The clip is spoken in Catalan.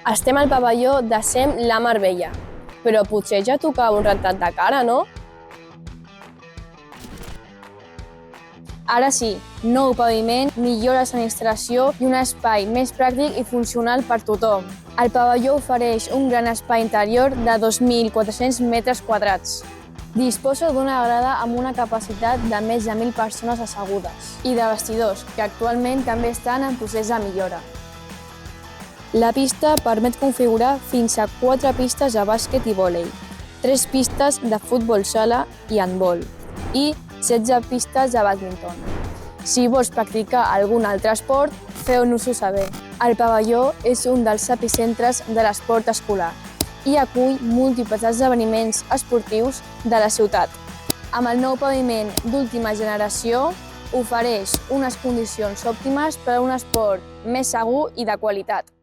Estem al pavelló de SEM La Mar Bella, però potser ja tocava un rentat de cara, no? Ara sí, nou paviment, millores en instal·lació i un espai més pràctic i funcional per tothom. El pavelló ofereix un gran espai interior de 2.400 metres quadrats. Disposa d'una grada amb una capacitat de més de 1.000 persones assegudes i de vestidors, que actualment també estan en procés de millora. La pista permet configurar fins a 4 pistes de bàsquet i vòlei, 3 pistes de futbol sala i handbol i 16 pistes de bàdminton. Si vols practicar algun altre esport, feu-nos-ho saber. El pavelló és un dels epicentres de l'esport escolar i acull múltiples esdeveniments esportius de la ciutat. Amb el nou paviment d'última generació, ofereix unes condicions òptimes per a un esport més segur i de qualitat.